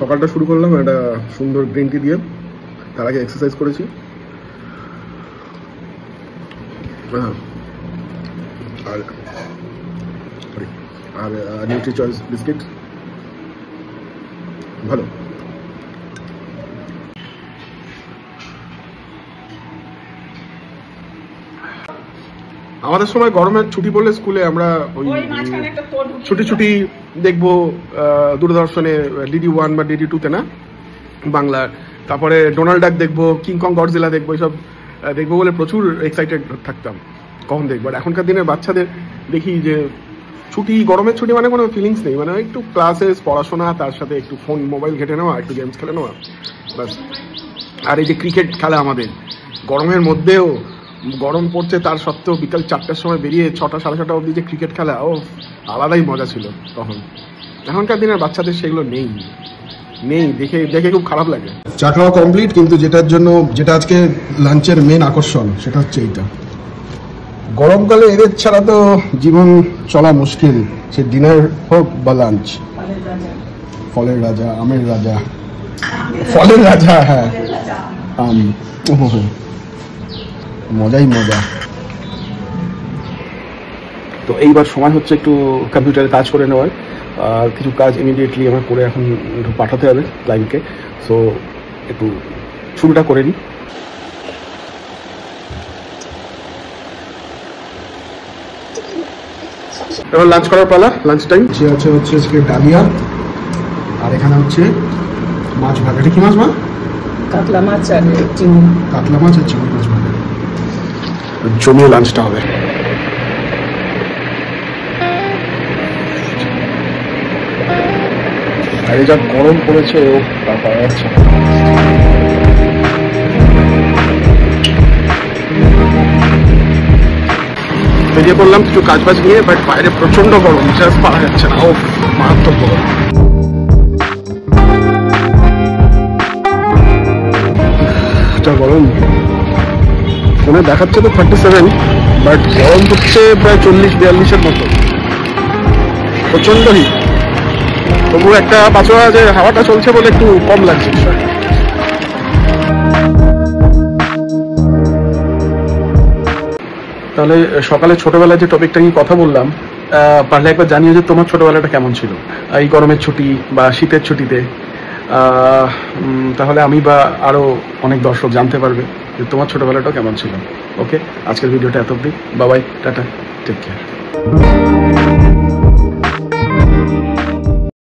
সকালটা শুরু করলাম একটা সুন্দর গ্রিন টি দিয়ে। তার আগে এক্সারসাইজ করেছি। আর আর নিউট্রি চয়েস বিস্কিট ভালো। আমাদের সময় গরমের ছুটি পড়লে স্কুলে আমরা ওই ছুটি ছুটি দেখবো দূরদর্শনে DD1 বা DD2-তে না বাংলার। তারপরে ডোনাল্ড ডাক দেখবো, কিংকং গডজিলা দেখবো, এইসব দেখবো বলে প্রচুর এক্সাইটেড থাকতাম কখন দেখবো। আর এখনকার দিনের বাচ্চাদের দেখি যে ছুটি, গরমের ছুটি মানে কোনো ফিলিংস নেই, মানে একটু ক্লাসেস পড়াশোনা, তার সাথে একটু ফোন মোবাইল ঘেটে নেওয়া, একটু গেমস খেলে নেওয়া ব্যাস। আর এই যে ক্রিকেট খেলা আমাদের গরমের মধ্যেও, গরম পড়ছে তার সত্ত্বেও বিকাল 4টার সময় বেরিয়ে 6টা সাড়ে 6টা অবধি যে ক্রিকেট খেলা, ও আলাদাই মজা ছিল তখন। এখনকার দিনের বাচ্চাদের সেগুলো নেই, দেখে দেখে খুব খারাপ লাগে। চা খাওয়া কমপ্লিট, কিন্তু যেটা আজকে লাঞ্চের মেন আকর্ষণ সেটা হচ্ছে এইটা। গরমকালে এদের ছাড়া তো জীবন চলা মুশকিল, সে ডিনার হোক বা লাঞ্চ। ফলের রাজা, আমের রাজা, ফলের রাজা, হ্যাঁ আম, মজাই মজা। তো এইবার সময় হচ্ছে একটু কম্পিউটারে কাজ করে নেওয়ার। আর কিছু কাজ ইমিডিয়েটলি আমার করে এখন পাঠাতে হবে ক্লায়েন্টকে। সো একটু শুরুটা করে নিই। এবার লাঞ্চ করার পালা, লাঞ্চ টাইম। হচ্ছে আজকে ডালিয়া, আর এখানে হচ্ছে মাছ ভাজা। এটা কি মাছ? কাতলা মাছ আর চিংড়ি। কাতলা মাছ আর চিংড়ি মাছ ভাজা। জমিয়ে লাঞ্চটা হবে। আর যা গরম পড়েছে, ও পাওয়া যাচ্ছে না। বেরিয়ে পড়লাম কিছু কাজ বাজ নিয়ে, বাট বাইরে প্রচন্ড গরম, জাস্ট পাওয়া যাচ্ছে না। ও মারাত্মক গরম। গরম ফোনে দেখাচ্ছে তো 37, বাট গরম হচ্ছে প্রায় 40-42-এর মতো, প্রচন্ড হিট। তবু একটা বাঁচোয়া যে হাওয়াটা চলছে বলে একটু কম লাগছে। তাহলে সকালে ছোটবেলায় যে টপিকটা নিয়ে কথা বললাম, পারলে একবার জানিয়ে যে তোমার ছোটবেলাটা কেমন ছিল এই গরমের ছুটি বা শীতের ছুটিতে। তাহলে আমি বা আরো অনেক দর্শক জানতে পারবে যে তোমার ছোটবেলাটাও কেমন ছিল। ওকে, আজকের ভিডিওটা এত অবধি। বাই বাই, টাটা, টেক কেয়ার।